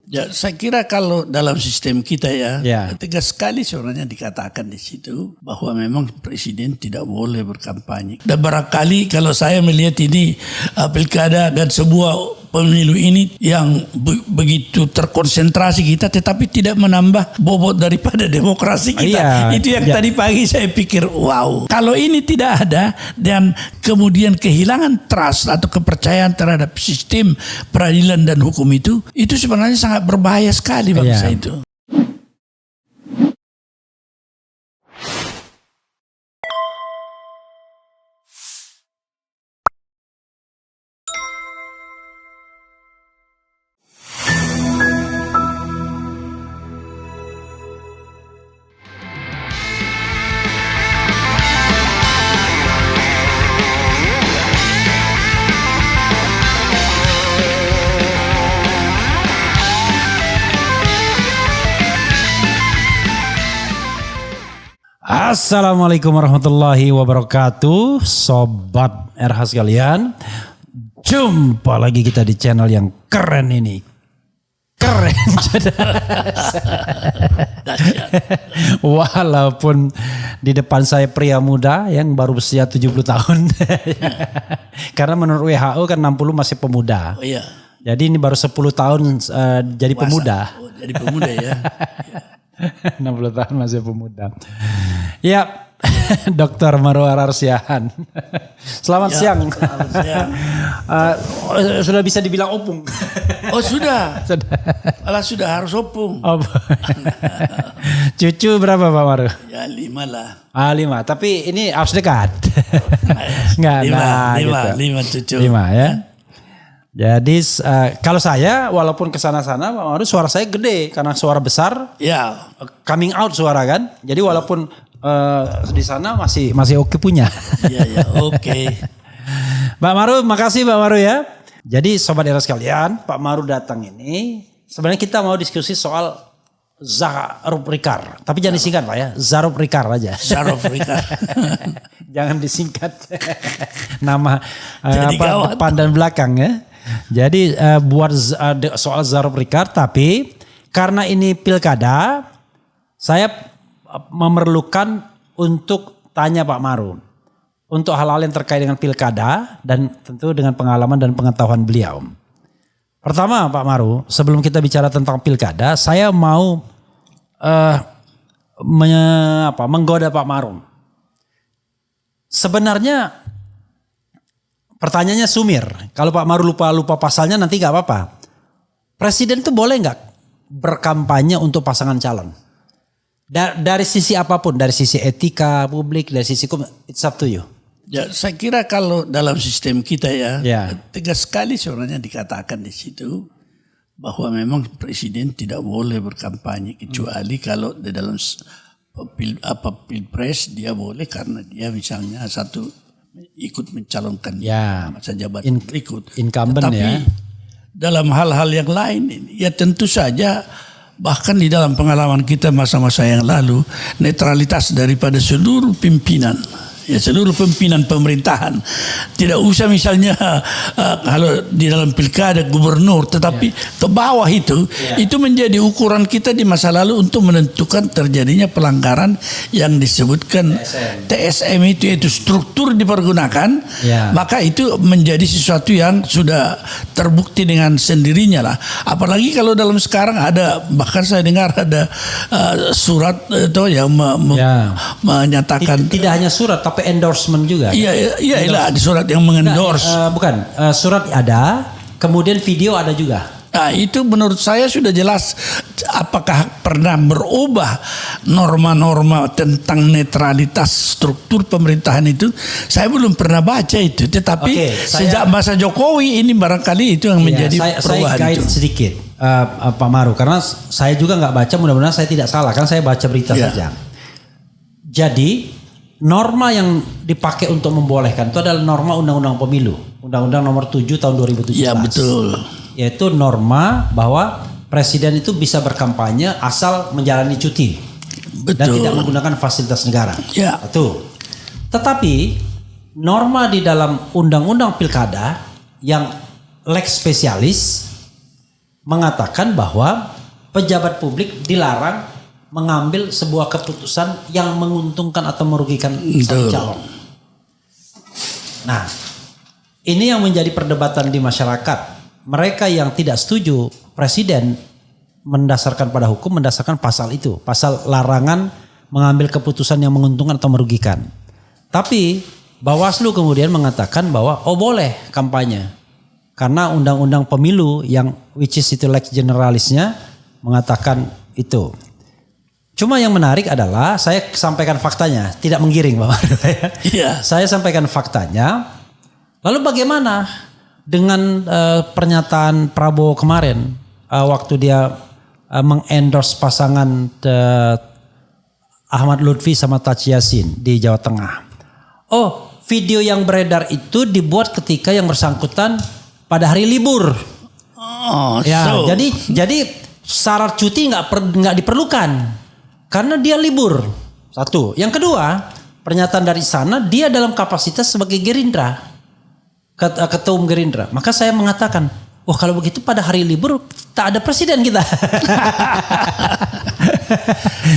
Ya, saya kira kalau dalam sistem kita Ya. tegas sekali sebenarnya dikatakan di situ bahwa memang presiden tidak boleh berkampanye. Dan barangkali kalau saya melihat ini pilkada dan sebuah pemilu ini yang begitu terkonsentrasi kita tetapi tidak menambah bobot daripada demokrasi kita. Itu yang tadi pagi saya pikir wow. Kalau ini tidak ada dan kemudian kehilangan trust atau kepercayaan terhadap sistem peradilan dan hukum itu sebenarnya sangat berbahaya sekali bangsa itu. Assalamualaikum warahmatullahi wabarakatuh, sobat RH sekalian. Jumpa lagi kita di channel yang keren ini. Keren. Walaupun di depan saya pria muda yang baru usia 70 tahun. Karena menurut WHO kan 60 masih pemuda. Oh iya. Jadi ini baru 10 tahun jadi pemuda. Oh, jadi pemuda ya. 60 tahun masih pemuda. Ya, Dr. Marwar Arsiahan. Selamat siang. Selamat siang. Sudah bisa dibilang opung. Oh sudah. Alah sudah harus opung. Cucu berapa Pak Maru? Ya 5 lah. 5. Tapi ini harus dekat. Enggak, 5 cucu. 5 ya. Jadi kalau saya walaupun kesana-sana Pak Maru suara saya gede karena suara besar. Ya. Coming out suara kan. Jadi walaupun di sana masih oke punya. Iya oke. Pak Maru, makasih Pak Maru ya. Jadi sobat era sekalian, Pak Maru datang ini sebenarnya kita mau diskusi soal Zarub Rikar. Tapi jangan disingkat Pak ya, Zarub Rikar aja. Zarub Rikar. Jangan disingkat nama gawat. depan dan belakang ya. Jadi buat soal Zarub Rikar, tapi karena ini pilkada, saya memerlukan untuk tanya Pak Maru untuk hal-hal yang terkait dengan pilkada dan tentu dengan pengalaman dan pengetahuan beliau. Pertama Pak Maru, sebelum kita bicara tentang pilkada, saya mau menggoda Pak Maru. Sebenarnya pertanyaannya sumir. Kalau Pak Maru lupa pasalnya nanti gak apa-apa. Presiden itu boleh gak berkampanye untuk pasangan calon? Dari sisi apapun, dari sisi etika publik, dari sisi hukum, it's up to you. Ya, saya kira kalau dalam sistem kita Ya. tegas sekali sebenarnya dikatakan di situ bahwa memang presiden tidak boleh berkampanye kecuali kalau di dalam pilpres dia boleh karena dia misalnya ikut mencalonkan masa jabatan berikut. Incumbent. Tapi dalam hal-hal yang lain ya tentu saja. Bahkan di dalam pengalaman kita masa-masa yang lalu, netralitas daripada seluruh pimpinan, seluruh pimpinan pemerintahan. Tidak usah misalnya kalau di dalam pilkada gubernur, tetapi ke bawah itu menjadi ukuran kita di masa lalu untuk menentukan terjadinya pelanggaran yang disebutkan TSM itu, yaitu struktur dipergunakan. Maka itu menjadi sesuatu yang sudah terbukti dengan sendirinya lah. Apalagi kalau dalam sekarang ada, bahkan saya dengar ada surat itu yang menyatakan. Tidak hanya surat tapi endorsement juga. Iya, ada surat yang mengendorse. Surat ada, kemudian video ada juga. Nah, itu menurut saya sudah jelas apakah pernah berubah norma-norma tentang netralitas struktur pemerintahan itu. Saya belum pernah baca itu, tetapi sejak masa Jokowi ini barangkali itu yang menjadi perubahan saya guide sedikit Pak Maru, karena saya juga nggak baca, mudah-mudahan saya tidak salah, kan saya baca berita saja. Jadi norma yang dipakai untuk membolehkan itu adalah norma Undang-Undang Pemilu, Undang-Undang Nomor 7 Tahun 2017. Ya betul. Yaitu norma bahwa presiden itu bisa berkampanye asal menjalani cuti. Betul. Dan tidak menggunakan fasilitas negara. Ya. Itu. Tetapi norma di dalam Undang-Undang Pilkada yang lex spesialis mengatakan bahwa pejabat publik dilarang mengambil sebuah keputusan yang menguntungkan atau merugikan sang calon. Nah, ini yang menjadi perdebatan di masyarakat. Mereka yang tidak setuju presiden mendasarkan pada hukum, mendasarkan pasal itu, pasal larangan mengambil keputusan yang menguntungkan atau merugikan. Tapi Bawaslu kemudian mengatakan bahwa boleh kampanye. Karena undang-undang pemilu yang which is itu lex generalisnya mengatakan itu. Cuma yang menarik adalah saya sampaikan faktanya, tidak menggiring Pak Mardo ya. Iya. Saya sampaikan faktanya. Lalu bagaimana dengan pernyataan Prabowo kemarin waktu dia mengendorse pasangan Ahmad Lutfi sama Taci Yassin di Jawa Tengah. Video yang beredar itu dibuat ketika yang bersangkutan pada hari libur. Jadi syarat cuti nggak diperlukan. Karena dia libur. Satu. Yang kedua, pernyataan dari sana dia dalam kapasitas sebagai Gerindra. Ketua umum Gerindra. Maka saya mengatakan, kalau begitu pada hari libur tak ada presiden kita.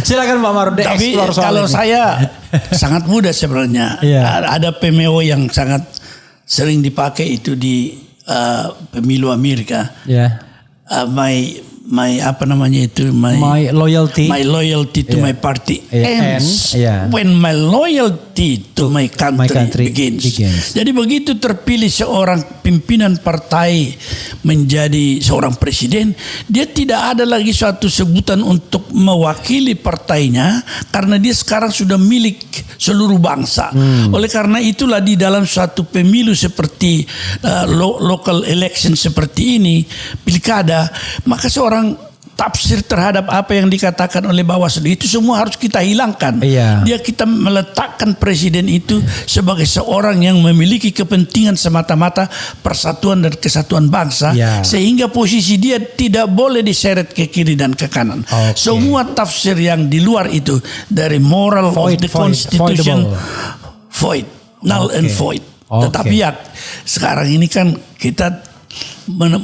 Silakan Pak Mardo. Tapi kalau saya sangat mudah sebenarnya. Ada PMO yang sangat sering dipakai itu di pemilu Amerika. My loyalty to my party ends when my loyalty to my country begins. Jadi begitu terpilih seorang pimpinan partai menjadi seorang presiden, dia tidak ada lagi suatu sebutan untuk mewakili partainya karena dia sekarang sudah milik seluruh bangsa. Oleh karena itulah di dalam suatu pemilu seperti local election seperti ini, pilkada, maka seorang tafsir terhadap apa yang dikatakan oleh Bawaslu itu semua harus kita hilangkan. Kita meletakkan presiden itu sebagai seorang yang memiliki kepentingan semata-mata persatuan dan kesatuan bangsa, sehingga posisi dia tidak boleh diseret ke kiri dan ke kanan. Semua tafsir yang di luar itu dari moral of the constitution void, null and void. Tetapi sekarang ini kan kita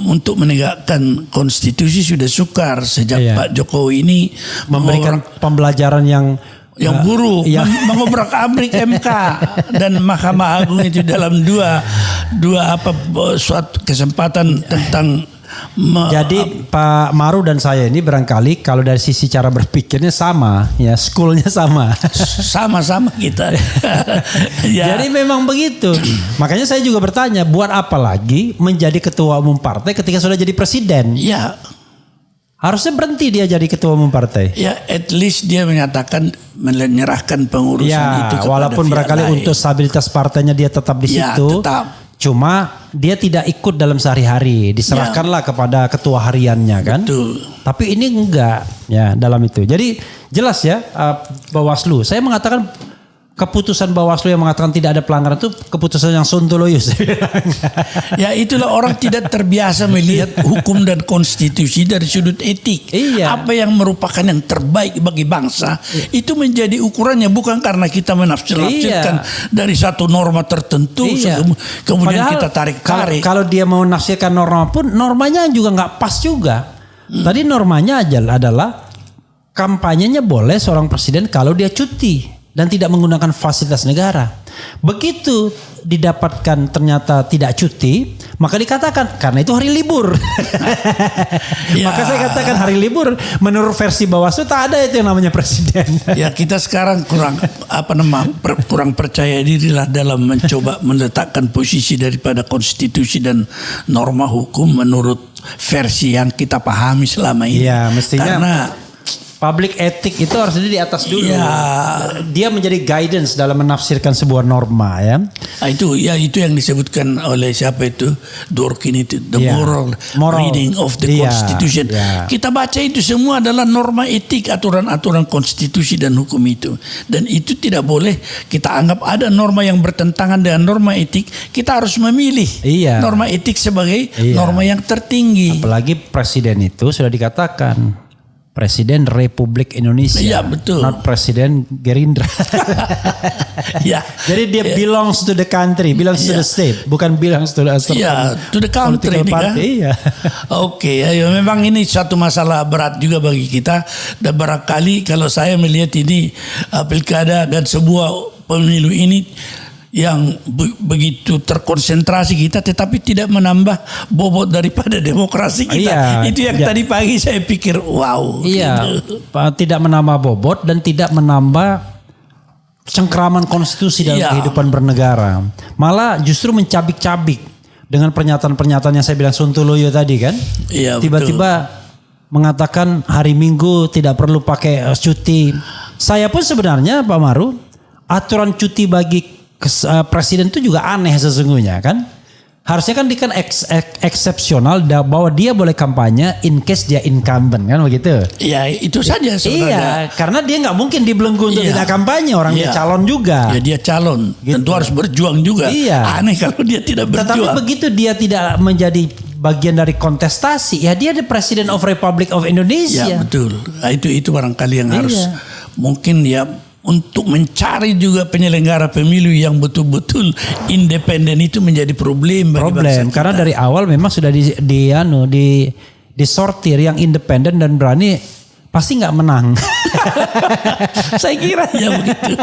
untuk menegakkan konstitusi sudah sukar sejak Pak Jokowi ini memberikan pembelajaran yang buruk, mengobrak-abrik MK dan Mahkamah Agung itu dalam dua suatu kesempatan tentang jadi Pak Maru dan saya ini barangkali kalau dari sisi cara berpikirnya sama, schoolnya sama kita. Jadi memang begitu. Makanya saya juga bertanya, buat apa lagi menjadi ketua umum partai ketika sudah jadi presiden? Harusnya berhenti dia jadi ketua umum partai. At least dia menyatakan menyerahkan pengurusan itu kepada walaupun barangkali untuk stabilitas partainya dia tetap di situ. Tetap. Cuma dia tidak ikut dalam sehari-hari, diserahkanlah kepada ketua hariannya kan. Betul. Tapi ini enggak dalam itu. Jadi jelas Bawaslu. Saya mengatakan keputusan Bawaslu yang mengatakan tidak ada pelanggaran itu keputusan yang sontoloyus. Itulah orang tidak terbiasa melihat hukum dan konstitusi dari sudut etik. Apa yang merupakan yang terbaik bagi bangsa itu menjadi ukurannya, bukan karena kita menafsirkan dari satu norma tertentu kemudian padahal kita tarik. Kalau dia mau menafsirkan norma pun normanya juga nggak pas juga. Tadi normanya adalah kampanyenya boleh seorang presiden kalau dia cuti dan tidak menggunakan fasilitas negara. Begitu didapatkan ternyata tidak cuti, maka dikatakan karena itu hari libur. Maka saya katakan hari libur menurut versi Bawaslu tak ada itu yang namanya presiden. Kita sekarang kurang percaya dirilah dalam mencoba meletakkan posisi daripada konstitusi dan norma hukum menurut versi yang kita pahami selama ini. Mestinya karena public ethic itu harusnya di atas dulu. Dia menjadi guidance dalam menafsirkan sebuah norma Itu yang disebutkan oleh siapa itu? Dworkin itu, the moral reading of the constitution. Kita baca itu semua adalah norma etik, aturan-aturan konstitusi dan hukum itu. Dan itu tidak boleh kita anggap ada norma yang bertentangan dengan norma etik. Kita harus memilih norma etik sebagai norma yang tertinggi. Apalagi presiden itu sudah dikatakan Presiden Republik Indonesia. Iya, betul. Not Presiden Gerindra. Ya. Jadi dia belongs to the country, belongs to the state, bukan belongs to the Ya, to the country ini kan. Iya. Oke, ya, memang ini satu masalah berat juga bagi kita. Dan barangkali kalau saya melihat ini pilkada dan sebuah pemilu ini yang begitu terkonsentrasi kita, tetapi tidak menambah bobot daripada demokrasi kita. Iya, Itu yang tadi pagi saya pikir, wow. Iya, gitu. tidak menambah bobot dan tidak menambah cengkraman konstitusi dalam kehidupan bernegara. Malah justru mencabik-cabik dengan pernyataan-pernyataan yang saya bilang Sontoloyo tadi kan. Iya, tiba-tiba mengatakan hari Minggu tidak perlu pakai cuti. Saya pun sebenarnya Pak Maru, aturan cuti bagi presiden itu juga aneh sesungguhnya kan. Harusnya kan dia kan eksepsional bahwa dia boleh kampanye in case dia incumbent kan begitu. Ya itu saja sebenarnya. Iya, karena dia nggak mungkin dibelenggu untuk tidak kampanye, orang dia calon juga. Ya dia calon, gitu. Tentu harus berjuang juga. Iya. Aneh kalau dia tidak berjuang. Tetapi begitu dia tidak menjadi bagian dari kontestasi, ya dia the President of Republic of Indonesia. Ya betul. Nah, itu barangkali yang harus mungkin ya untuk mencari juga penyelenggara pemilu yang betul-betul independen itu menjadi problem bagi bangsa kita. Karena dari awal memang sudah disortir yang independen dan berani pasti nggak menang. Saya kira ya begitu.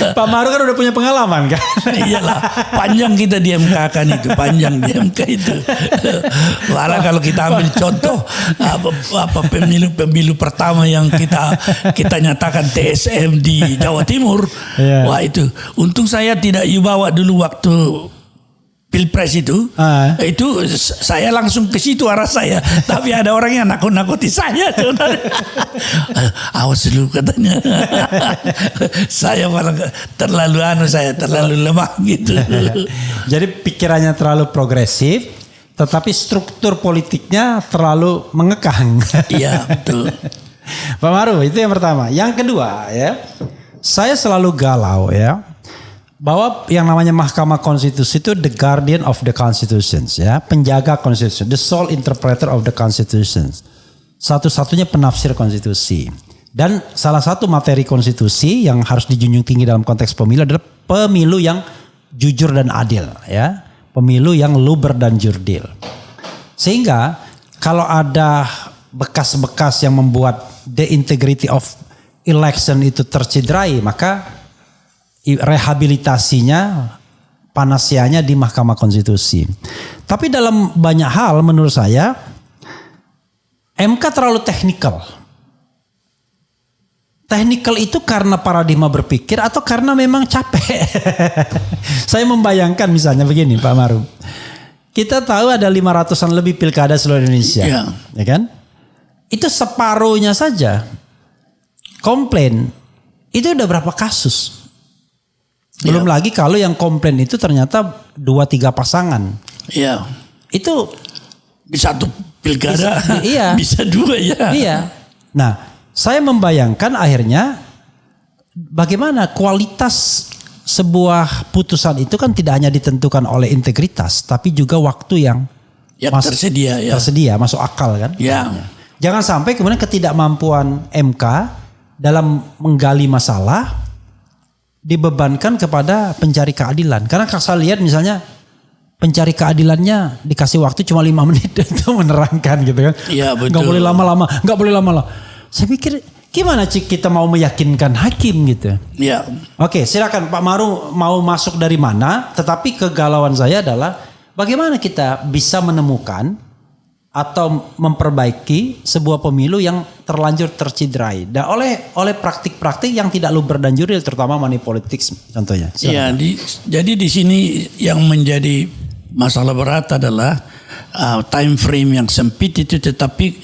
Pak Maru kan udah punya pengalaman kan. Iyalah, panjang kita di MK kan itu, panjang di MK itu. Malah kalau kita ambil contoh apa pemilu pertama yang kita nyatakan TSM di Jawa Timur, wah itu untung saya tidak bawa dulu waktu Pilpres itu saya langsung ke situ arah saya, tapi ada orang yang nakut-nakuti saya. Awas dulu katanya. Saya malah terlalu lemah gitu. Jadi pikirannya terlalu progresif, tetapi struktur politiknya terlalu mengekang. Iya betul. Pak Maru, itu yang pertama. Yang kedua ya, saya selalu galau ya, bahwa yang namanya Mahkamah Konstitusi itu the guardian of the constitutions ya, penjaga konstitusi, the sole interpreter of the constitutions, satu-satunya penafsir konstitusi. Dan salah satu materi konstitusi yang harus dijunjung tinggi dalam konteks pemilu adalah pemilu yang jujur dan adil ya, pemilu yang luber dan jurdil. Sehingga kalau ada bekas-bekas yang membuat the integrity of election itu tercederai, maka rehabilitasinya, panasianya di Mahkamah Konstitusi. Tapi dalam banyak hal menurut saya MK terlalu teknikal. Teknikal itu karena paradigma berpikir atau karena memang capek. Saya membayangkan misalnya begini Pak Maru. Kita tahu ada 500-an lebih pilkada seluruh Indonesia. Ya kan? Itu separuhnya saja komplain. Itu udah berapa kasus? Belum lagi kalau yang komplain itu ternyata 2-3 pasangan. Iya. Itu di satu pilkada bisa 2 ya. Iya. Nah, saya membayangkan akhirnya bagaimana kualitas sebuah putusan itu kan tidak hanya ditentukan oleh integritas, tapi juga waktu yang tersedia, masuk akal kan. Ya. Jangan sampai kemudian ketidakmampuan MK dalam menggali masalah dibebankan kepada pencari keadilan. Karena kalau saya lihat misalnya pencari keadilannya dikasih waktu cuma 5 menit itu menerangkan gitu kan. Iya betul. Gak boleh lama-lama. Saya pikir gimana kita mau meyakinkan hakim gitu. Iya. Oke, silakan Pak Maru mau masuk dari mana. Tetapi kegalauan saya adalah bagaimana kita bisa menemukan atau memperbaiki sebuah pemilu yang terlanjur tercederai dan oleh praktik-praktik yang tidak luber dan jurdil, terutama money politics contohnya. Iya, jadi di sini yang menjadi masalah berat adalah time frame yang sempit itu, tetapi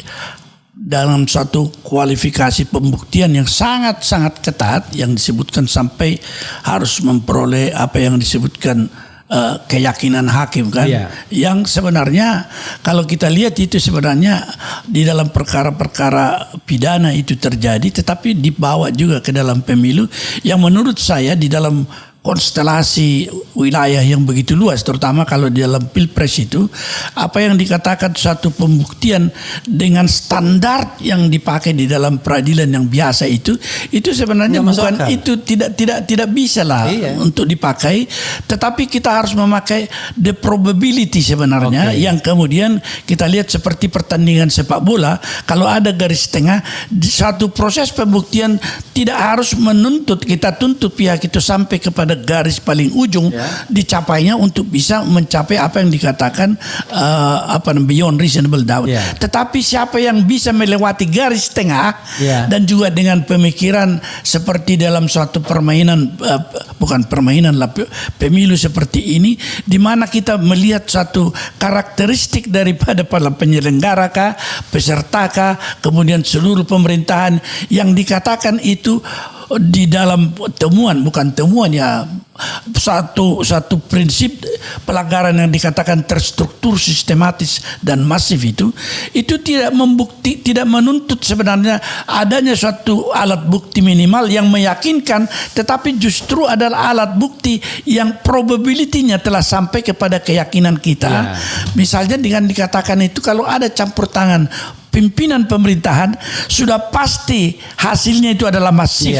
dalam suatu kualifikasi pembuktian yang sangat-sangat ketat yang disebutkan sampai harus memperoleh apa yang disebutkan keyakinan hakim kan, yang sebenarnya kalau kita lihat itu sebenarnya di dalam perkara-perkara pidana itu terjadi, tetapi dibawa juga ke dalam pemilu yang menurut saya di dalam konstelasi wilayah yang begitu luas, terutama kalau di dalam pilpres itu, apa yang dikatakan suatu pembuktian dengan standar yang dipakai di dalam peradilan yang biasa itu sebenarnya bukan, itu tidak bisa lah untuk dipakai, tetapi kita harus memakai the probability sebenarnya yang kemudian kita lihat seperti pertandingan sepak bola, kalau ada garis tengah, satu proses pembuktian tidak harus kita tuntut pihak itu sampai kepada garis paling ujung dicapainya untuk bisa mencapai apa yang dikatakan beyond reasonable doubt. Tetapi siapa yang bisa melewati garis tengah dan juga dengan pemikiran seperti dalam suatu permainan, bukan permainan lah, pemilu seperti ini, di mana kita melihat satu karakteristik daripada para penyelenggara peserta kemudian seluruh pemerintahan yang dikatakan itu di dalam bukan temuan ya, satu prinsip pelanggaran yang dikatakan terstruktur, sistematis dan masif itu tidak menuntut sebenarnya adanya suatu alat bukti minimal yang meyakinkan, tetapi justru adalah alat bukti yang probability-nya telah sampai kepada keyakinan kita. Misalnya dengan dikatakan itu kalau ada campur tangan pimpinan pemerintahan, sudah pasti hasilnya itu adalah masif.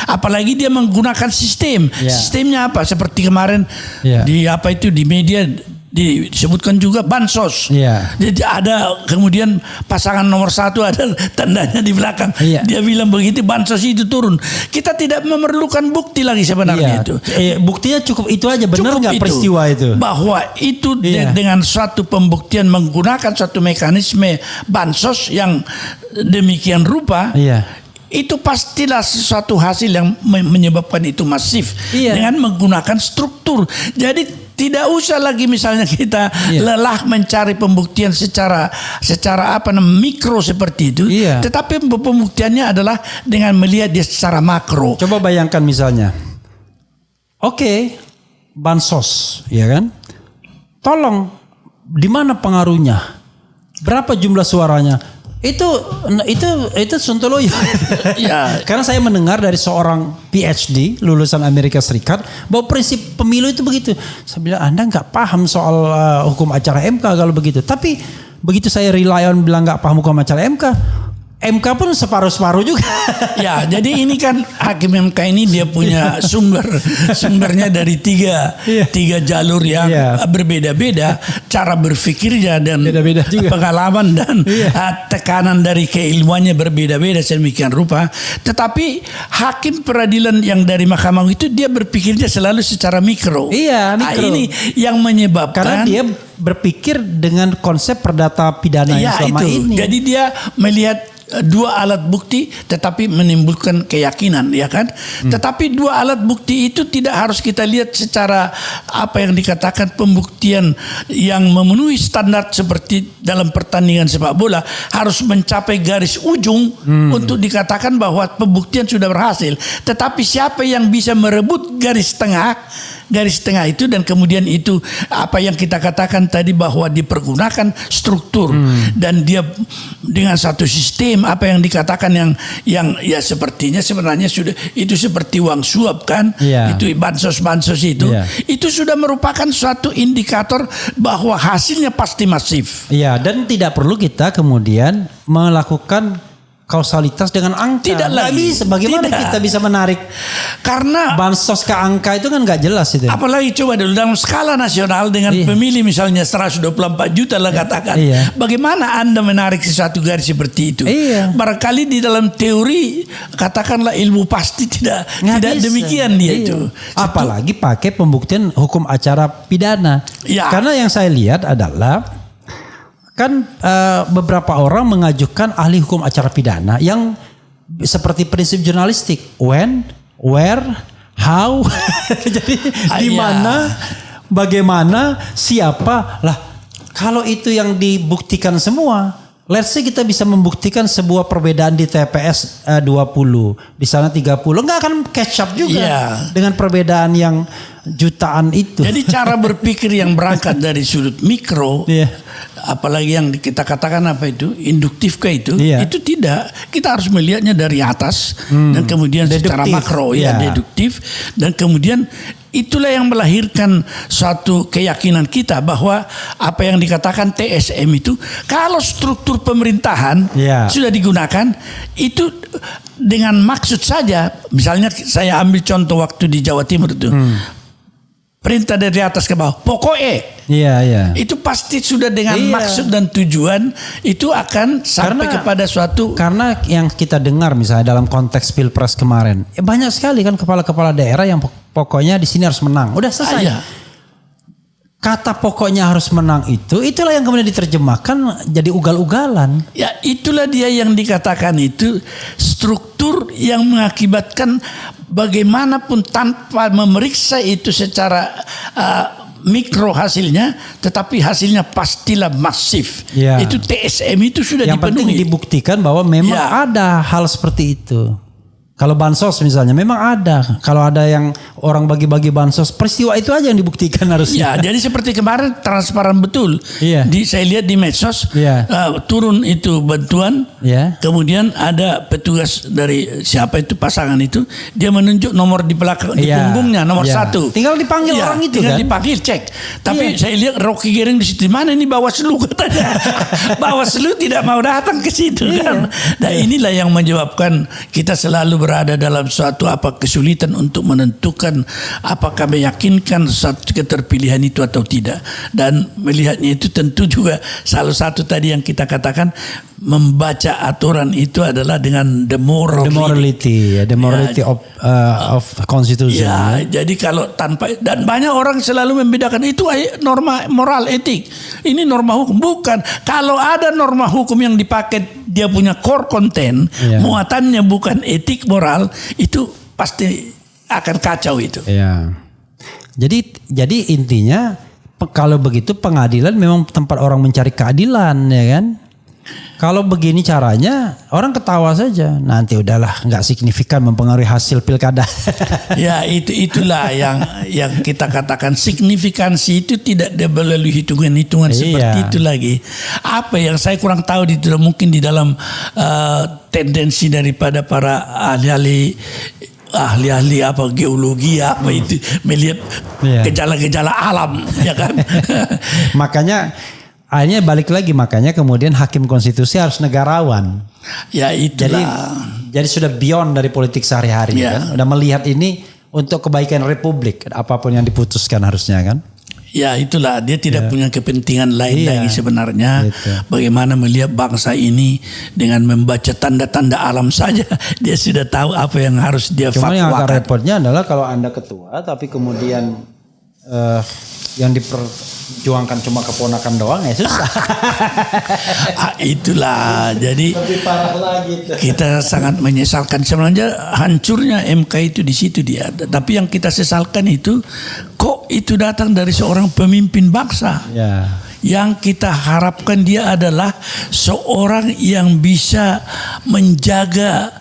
Apalagi dia menggunakan sistem. Sistemnya apa? Seperti kemarin di media disebutkan juga bansos. Jadi ada kemudian pasangan nomor 1 ada tandanya di belakang. Dia bilang begitu, bansos itu turun. Kita tidak memerlukan bukti lagi sebenarnya itu. Buktinya cukup itu aja, benar nggak peristiwa itu? Bahwa itu dengan suatu pembuktian menggunakan suatu mekanisme bansos yang demikian rupa. Itu pastilah sesuatu hasil yang menyebabkan itu masif dengan menggunakan struktur. Jadi tidak usah lagi misalnya kita lelah mencari pembuktian secara mikro seperti itu, tetapi pembuktiannya adalah dengan melihat dia secara makro. Coba bayangkan misalnya, bansos, ya kan? Tolong, di mana pengaruhnya? Berapa jumlah suaranya? Itu sontoloyo. Karena saya mendengar dari seorang PhD lulusan Amerika Serikat bahwa prinsip pemilu itu begitu. Saya bilang, Anda nggak paham soal hukum acara MK kalau begitu. Tapi begitu saya rely on bilang nggak paham hukum acara MK pun separuh-separuh juga. Jadi ini kan hakim MK ini dia punya sumbernya dari tiga jalur yang berbeda-beda, cara berpikirnya dan pengalaman dan tekanan dari keilmuannya berbeda-beda sedemikian rupa. Tetapi hakim peradilan yang dari mahkamah itu dia berpikirnya selalu secara mikro. Mikro. Ini yang menyebabkan, karena dia berpikir dengan konsep perdata pidana yang selama ini. Jadi dia melihat dua alat bukti tetapi menimbulkan keyakinan, ya kan? Tetapi dua alat bukti itu tidak harus kita lihat secara apa yang dikatakan pembuktian yang memenuhi standar seperti dalam pertandingan sepak bola harus mencapai garis ujung untuk dikatakan bahwa pembuktian sudah berhasil. Tetapi siapa yang bisa merebut garis tengah itu dan kemudian itu apa yang kita katakan tadi bahwa dipergunakan struktur dan dia dengan satu sistem apa yang dikatakan yang ya sepertinya sebenarnya sudah itu seperti uang suap kan, itu bansos itu sudah merupakan suatu indikator bahwa hasilnya pasti masif. Dan tidak perlu kita kemudian melakukan kausalitas dengan angka. Tidak lagi. Bagaimana kita bisa menarik? Karena bansos ke angka itu kan nggak jelas itu. Apalagi coba dulu dalam skala nasional dengan pemilih misalnya 124 juta lah katakan. Bagaimana Anda menarik sesuatu garis seperti itu? Barangkali di dalam teori katakanlah ilmu pasti tidak demikian dia itu. Apalagi pakai pembuktian hukum acara pidana. Karena yang saya lihat adalah kan beberapa orang mengajukan ahli hukum acara pidana yang seperti prinsip jurnalistik, when, where, how, jadi di mana, bagaimana, siapa. Lah kalau itu yang dibuktikan semua, let's say kita bisa membuktikan sebuah perbedaan di TPS 20, di sana 30, nggak akan catch up juga dengan perbedaan yang jutaan itu. Jadi cara berpikir yang berangkat dari sudut mikro, apalagi yang kita katakan apa itu induktif itu tidak. Kita harus melihatnya dari atas dan kemudian deduktif, secara makro deduktif, dan kemudian itulah yang melahirkan suatu keyakinan kita bahwa apa yang dikatakan TSM itu kalau struktur pemerintahan sudah digunakan itu dengan maksud saja. Misalnya saya ambil contoh waktu di Jawa Timur itu. Perintah dari atas ke bawah, pokoknya itu pasti sudah dengan maksud dan tujuan itu akan sampai kepada suatu. Karena yang kita dengar misalnya dalam konteks Pilpres kemarin, banyak sekali kan kepala-kepala daerah yang pokoknya di sini harus menang, udah selesai. Kata pokoknya harus menang itulah yang kemudian diterjemahkan jadi ugal-ugalan. Ya itulah dia yang dikatakan itu struktur yang mengakibatkan bagaimanapun tanpa memeriksa itu secara mikro hasilnya, tetapi hasilnya pastilah masif. Itu TSM itu sudah yang dipenuhi. Yang penting dibuktikan bahwa memang ada hal seperti itu. Kalau bansos misalnya memang ada. Kalau ada yang orang bagi-bagi bansos, peristiwa itu aja yang dibuktikan harusnya. Jadi seperti kemarin transparan betul. Saya lihat di medsos turun itu bantuan. Kemudian ada petugas dari siapa itu pasangan itu, dia menunjuk nomor di belakang di punggungnya nomor 1. Tinggal dipanggil orang itu tinggal kan. dipanggil cek. Tapi saya lihat Rocky Gerung di situ, mana ini Bawaslu katanya. Bawaslu tidak mau datang ke situ kan. Nah inilah yang menyebabkan kita selalu berada dalam suatu kesulitan untuk menentukan apakah meyakinkan satu keterpilihan itu atau tidak. Dan melihatnya itu tentu juga salah satu tadi yang kita katakan, membaca aturan itu adalah dengan the morality of constitution. Jadi kalau tanpa, dan banyak orang selalu membedakan itu norma moral etik. Ini norma hukum, bukan. Kalau ada norma hukum yang dipakai dia punya core content, muatannya bukan etik moral, itu pasti akan kacau itu. Jadi intinya kalau begitu pengadilan memang tempat orang mencari keadilan, ya kan? Kalau begini caranya orang ketawa saja, nanti udahlah nggak signifikan mempengaruhi hasil pilkada. Itulah yang kita katakan signifikansi itu tidak melalui hitungan-hitungan seperti itu lagi. Apa yang saya kurang tahu mungkin di dalam tendensi daripada para ahli geologi itu melihat gejala-gejala alam, ya kan? Makanya akhirnya balik lagi, makanya kemudian hakim konstitusi harus negarawan. Itulah. Jadi sudah beyond dari politik sehari-hari kan. Udah melihat ini untuk kebaikan republik, apapun yang diputuskan harusnya kan. Itulah dia tidak punya kepentingan lain lagi sebenarnya. Bagaimana melihat bangsa ini dengan membaca tanda-tanda alam saja dia sudah tahu apa yang harus dia fatwakan. Cuma yang agak repotnya adalah kalau Anda ketua tapi kemudian yang diperjuangkan cuma keponakan doang, susah. Itulah, jadi lebih parah lagi tuh. Kita sangat menyesalkan sebenarnya hancurnya MK itu di situ dia. Tapi yang kita sesalkan itu kok itu datang dari seorang pemimpin bangsa. Yang kita harapkan dia adalah seorang yang bisa menjaga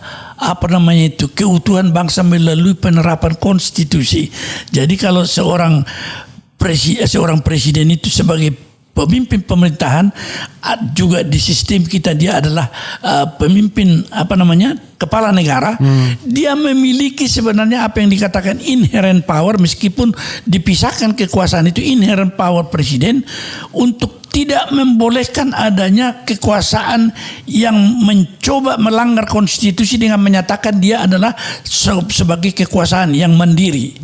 keutuhan bangsa melalui penerapan konstitusi. Jadi kalau seorang presiden itu sebagai pemimpin pemerintahan, juga di sistem kita dia adalah pemimpin kepala negara. Dia memiliki sebenarnya apa yang dikatakan inherent power, meskipun dipisahkan kekuasaan itu inherent power presiden untuk tidak membolehkan adanya kekuasaan yang mencoba melanggar konstitusi dengan menyatakan dia adalah sebagai kekuasaan yang mandiri.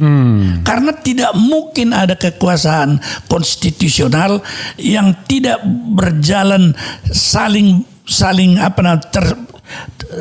Karena tidak mungkin ada kekuasaan konstitusional yang tidak berjalan saling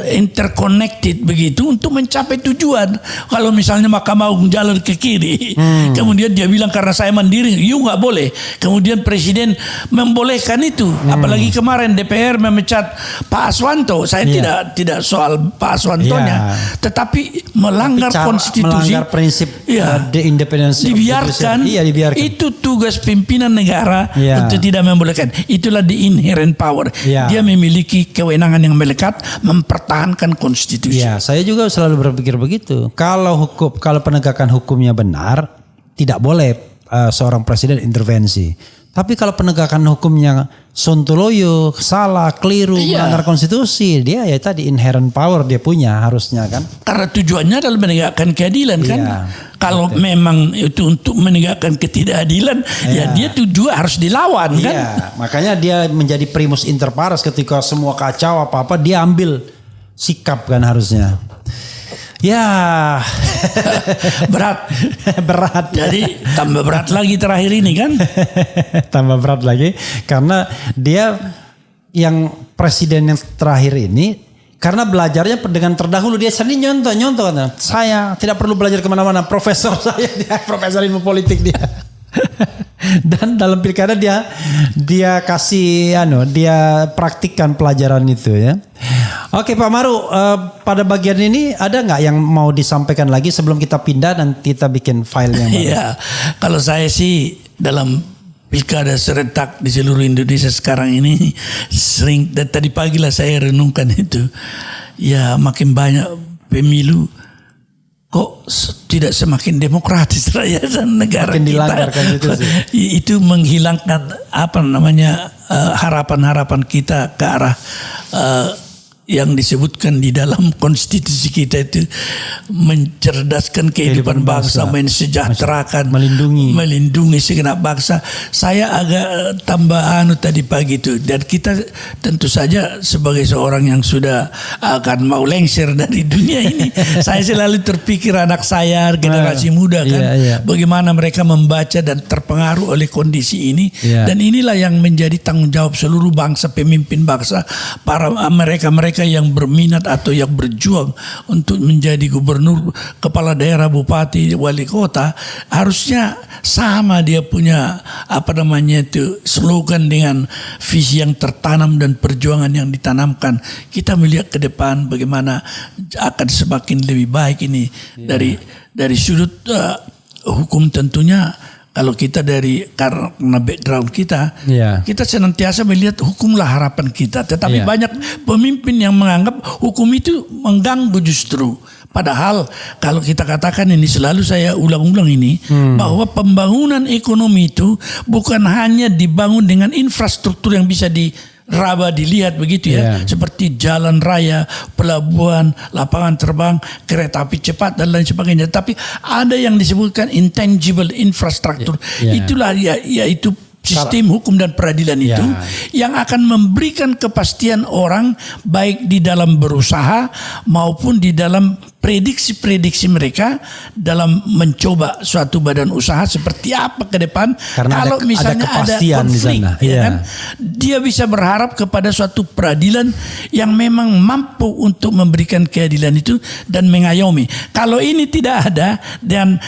interconnected begitu untuk mencapai tujuan. Kalau misalnya Mahkamah Agung jalan ke kiri, kemudian dia bilang karena saya mandiri, nggak boleh. Kemudian presiden membolehkan itu. Apalagi kemarin DPR memecat Pak Aswanto. Saya tidak soal Pak Aswantonya, tetapi melanggar konstitusi, melanggar prinsip independensi. Dibiarkan. Itu tugas pimpinan negara untuk tidak membolehkan. Itulah the inherent power. Dia memiliki kewenangan yang melekat mempertahankan konstitusi. Saya juga selalu berpikir begitu. Kalau penegakan hukumnya benar, tidak boleh seorang presiden intervensi. Tapi kalau penegakan hukumnya sontoloyo, salah, keliru, melanggar konstitusi, dia ya tadi inherent power dia punya harusnya kan. Karena tujuannya adalah menegakkan keadilan kan. Kalau memang itu untuk menegakkan ketidakadilan, ya dia juga harus dilawan kan. Makanya dia menjadi primus inter pares ketika semua kacau apa-apa dia ambil sikap kan harusnya. Ya berat. Jadi tambah berat lagi terakhir ini kan. Tambah berat lagi karena dia yang presiden yang terakhir ini karena belajarnya dengan terdahulu dia sendiri nyontoh kan. Saya tidak perlu belajar kemana-mana, profesor saya dia profesor ilmu politik dia. Dan dalam pilkada dia kasih dia praktikkan pelajaran itu ya. Oke Pak Maru, pada bagian ini ada nggak yang mau disampaikan lagi sebelum kita pindah dan kita bikin file yang baru? Iya, kalau saya sih dalam pilkada serentak di seluruh Indonesia sekarang ini sering, dan tadi pagi lah saya renungkan itu. Ya makin banyak pemilu kok tidak semakin demokratis rakyat dan negara makin kita. Itu menghilangkan harapan-harapan kita ke arah yang disebutkan di dalam konstitusi kita itu mencerdaskan kehidupan bangsa, mensejahterakan, melindungi segenap bangsa. Saya agak tambah tadi pagi itu, dan kita tentu saja sebagai seorang yang sudah akan mau lengser dari dunia ini, saya selalu terpikir anak saya generasi muda kan, bagaimana mereka membaca dan terpengaruh oleh kondisi ini, dan inilah yang menjadi tanggung jawab seluruh bangsa, pemimpin bangsa, para mereka yang berminat atau yang berjuang untuk menjadi gubernur, kepala daerah, bupati, wali kota, harusnya sama dia punya slogan dengan visi yang tertanam dan perjuangan yang ditanamkan. Kita melihat ke depan bagaimana akan semakin lebih baik ini dari sudut hukum tentunya. Kalau kita karena background kita, kita senantiasa melihat hukumlah harapan kita. Tetapi banyak pemimpin yang menganggap hukum itu mengganggu justru. Padahal kalau kita katakan ini, selalu saya ulang-ulang ini, bahwa pembangunan ekonomi itu bukan hanya dibangun dengan infrastruktur yang bisa dilihat begitu ya, seperti jalan raya, pelabuhan, lapangan terbang, kereta api cepat dan lain sebagainya. Tapi ada yang disebutkan intangible infrastructure. Itulah yaitu sistem hukum dan peradilan itu yang akan memberikan kepastian orang baik di dalam berusaha maupun di dalam prediksi-prediksi mereka dalam mencoba suatu badan usaha seperti apa ke depan. Karena kalau misalnya ada konflik, kan, dia bisa berharap kepada suatu peradilan yang memang mampu untuk memberikan keadilan itu dan mengayomi. Kalau ini tidak ada dan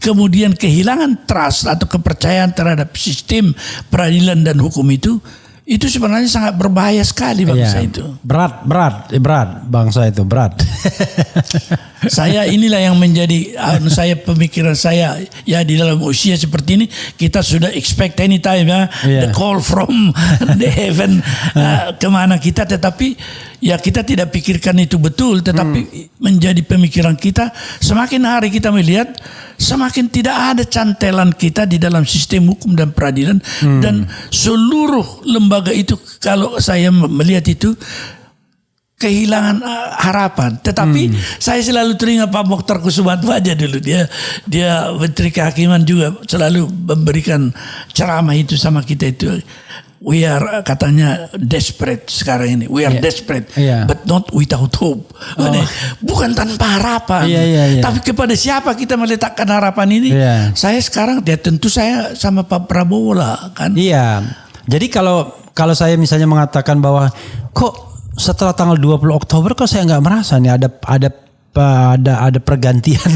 kemudian kehilangan trust atau kepercayaan terhadap sistem peradilan dan hukum itu sebenarnya sangat berbahaya sekali bangsa itu. Berat bangsa itu berat. Saya inilah yang menjadi pemikiran saya ya, di dalam usia seperti ini kita sudah expect anytime the call from the heaven kemana kita, tetapi ya kita tidak pikirkan itu betul, tetapi menjadi pemikiran kita. Semakin hari kita melihat semakin tidak ada cantelan kita di dalam sistem hukum dan peradilan, dan seluruh lembaga itu kalau saya melihat itu kehilangan harapan. Tetapi saya selalu teringat Pak Mokhtar Kusumatwaja dulu, dia Menteri Kehakiman juga selalu memberikan ceramah itu sama kita itu. We are katanya desperate sekarang ini. We are desperate, but not without hope. Bukan tanpa harapan. Tapi kepada siapa kita meletakkan harapan ini? Saya sekarang tentu saya sama Pak Prabowo lah kan. Jadi kalau saya misalnya mengatakan bahwa kok setelah tanggal 20 Oktober kok saya nggak merasa nih ada pergantian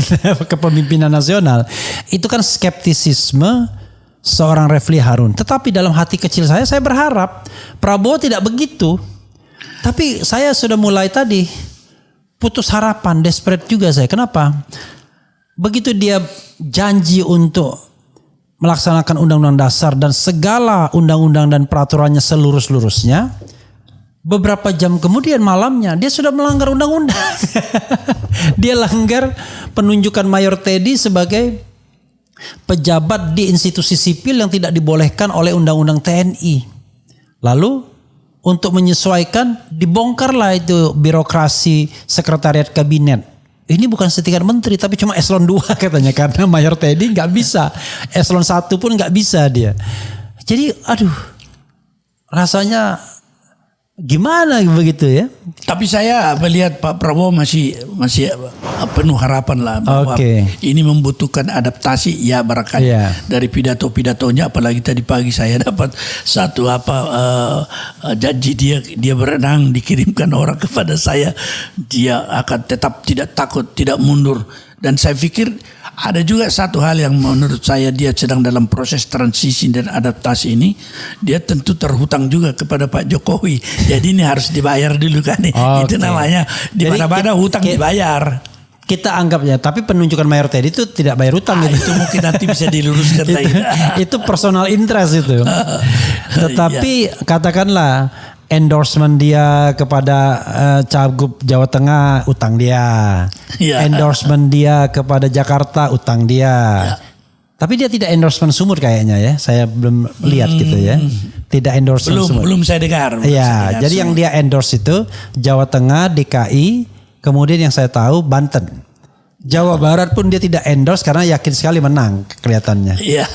kepemimpinan nasional. Itu kan skeptisisme seorang Refli Harun. Tetapi dalam hati kecil saya berharap Prabowo tidak begitu. Tapi saya sudah mulai tadi putus harapan, desperate juga saya. Kenapa? Begitu dia janji untuk melaksanakan undang-undang dasar dan segala undang-undang dan peraturannya seluruh-seluruhnya, beberapa jam kemudian malamnya dia sudah melanggar undang-undang. Dia langgar penunjukan Mayor Teddy sebagai pejabat di institusi sipil yang tidak dibolehkan oleh undang-undang TNI. Lalu untuk menyesuaikan dibongkarlah itu birokrasi sekretariat kabinet. Ini bukan setingkat menteri tapi cuma eselon 2 katanya, karena mayor TNI nggak bisa, eselon 1 pun nggak bisa dia. Jadi aduh, rasanya gimana begitu ya? Tapi saya melihat Pak Prabowo masih penuh harapan lah bahwa ini membutuhkan adaptasi ya barangkali dari pidato-pidatonya, apalagi tadi pagi saya dapat satu janji dia berenang dikirimkan orang kepada saya, dia akan tetap tidak takut, tidak mundur. Dan saya pikir ada juga satu hal yang menurut saya dia sedang dalam proses transisi dan adaptasi ini. Dia tentu terhutang juga kepada Pak Jokowi. Jadi ini harus dibayar dulu kan. Itu namanya di mana-mana hutang dibayar. Kita anggap ya, tapi penunjukan mayor TNI itu tidak bayar hutang gitu. Itu mungkin nanti bisa diluruskan lagi. Itu personal interest itu. Tetapi katakanlah endorsement dia kepada Cagup Jawa Tengah, utang dia. Endorsement dia kepada Jakarta, utang dia. Tapi dia tidak endorsement Sumut kayaknya ya. Saya belum lihat gitu ya. Tidak endorsement Sumut. Belum saya dengar. Iya, jadi yang dia endorse itu Jawa Tengah, DKI, kemudian yang saya tahu Banten. Jawa Barat pun dia tidak endorse karena yakin sekali menang kelihatannya. Iya.